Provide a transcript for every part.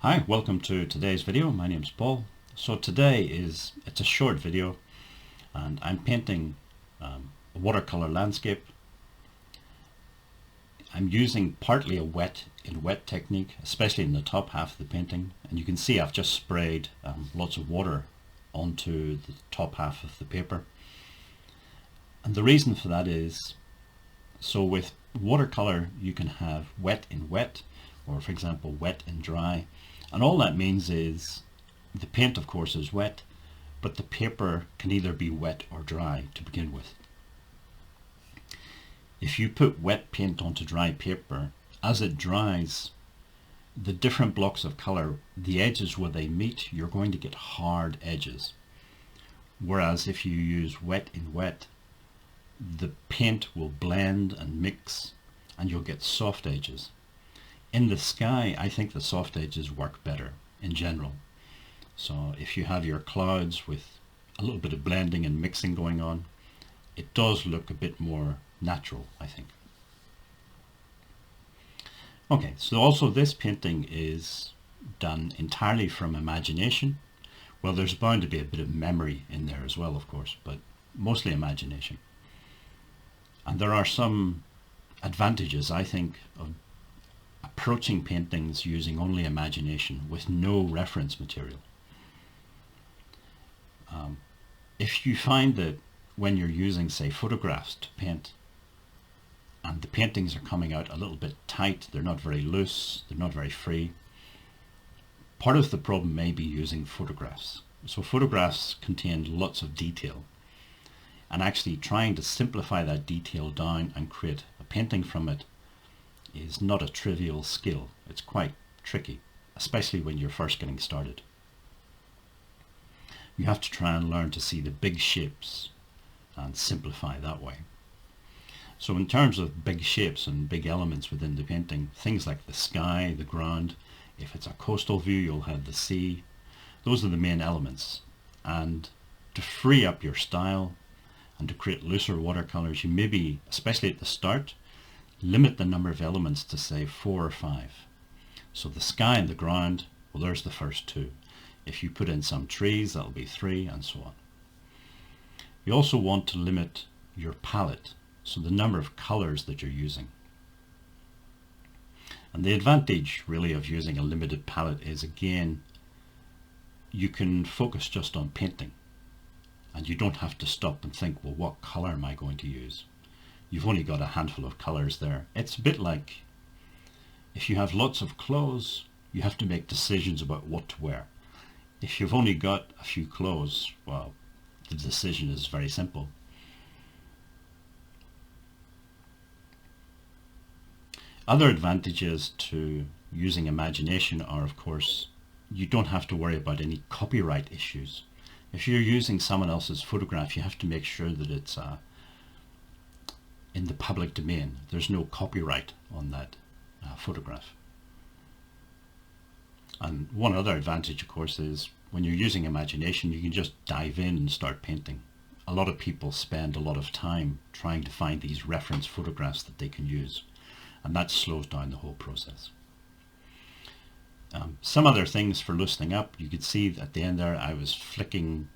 Hi, welcome to today's video. My name's Paul. So today it's a short video and I'm painting a watercolor landscape. I'm using partly a wet technique, especially in the top half of the painting, and you can see I've just sprayed lots of water onto the top half of the paper. And the reason for that is, so with watercolor you can have wet in wet, or for example wet in dry, and all that means is the paint of course is wet, but the paper can either be wet or dry to begin with. If you put wet paint onto dry paper, as it dries, the different blocks of color, the edges where they meet, you're going to get hard edges. Whereas if you use wet in wet, the paint will blend and mix and you'll get soft edges. In the sky, I think the soft edges work better in general. So if you have your clouds with a little bit of blending and mixing going on, it does look a bit more natural, I think. Okay, so also this painting is done entirely from imagination. Well, there's bound to be a bit of memory in there as well, of course, but mostly imagination. And there are some advantages, I think, of approaching paintings using only imagination with no reference material. If you find that when you're using, say, photographs to paint, and the paintings are coming out a little bit tight, they're not very loose, they're not very free, part of the problem may be using photographs. So photographs contain lots of detail, and actually trying to simplify that detail down and create a painting from it is not a trivial skill. It's quite tricky, especially when you're first getting started. You have to try and learn to see the big shapes and simplify that way. So in terms of big shapes and big elements within the painting, things like the sky, the ground, if it's a coastal view you'll have the sea, those are the main elements. And to free up your style and to create looser watercolors, you maybe, especially at the start, limit the number of elements to say 4 or 5. So the sky and the ground, well, there's the first 2. If you put in some trees, that'll be 3, and so on. You also want to limit your palette, so the number of colors that you're using. And the advantage really of using a limited palette is, again, you can focus just on painting and you don't have to stop and think, well, what color am I going to use? You've only got a handful of colors there. It's a bit like if you have lots of clothes, you have to make decisions about what to wear. If you've only got a few clothes, well, the decision is very simple. Other advantages to using imagination are, of course, you don't have to worry about any copyright issues. If you're using someone else's photograph, you have to make sure that it's in the public domain. There's no copyright on that photograph. And one other advantage, of course, is when you're using imagination, you can just dive in and start painting. A lot of people spend a lot of time trying to find these reference photographs that they can use, and that slows down the whole process. Some other things for loosening up, you could see at the end there I was flicking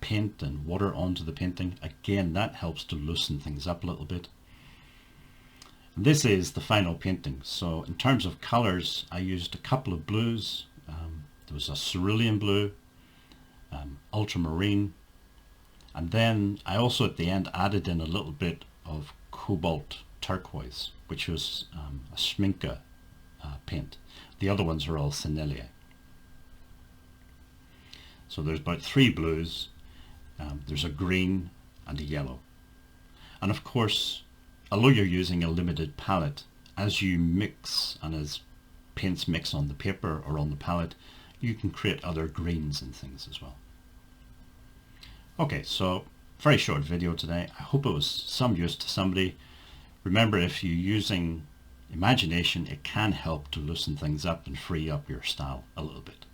paint and water onto the painting. Again, that helps to loosen things up a little bit. And this is the final painting. So in terms of colors, I used a couple of blues. There was a cerulean blue, ultramarine, and then I also at the end added in a little bit of cobalt turquoise, which was a Schminke paint. The other ones are all Sennelier. So there's about 3 blues, there's a green and a yellow. And of course, although you're using a limited palette, as you mix and as paints mix on the paper or on the palette, you can create other greens and things as well. Okay, so very short video today. I hope it was some use to somebody. Remember, if you're using imagination, it can help to loosen things up and free up your style a little bit.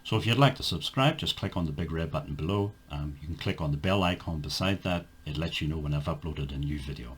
So if you'd like to subscribe, just click on the big red button below. You can click on the bell icon beside that. It lets you know when I've uploaded a new video.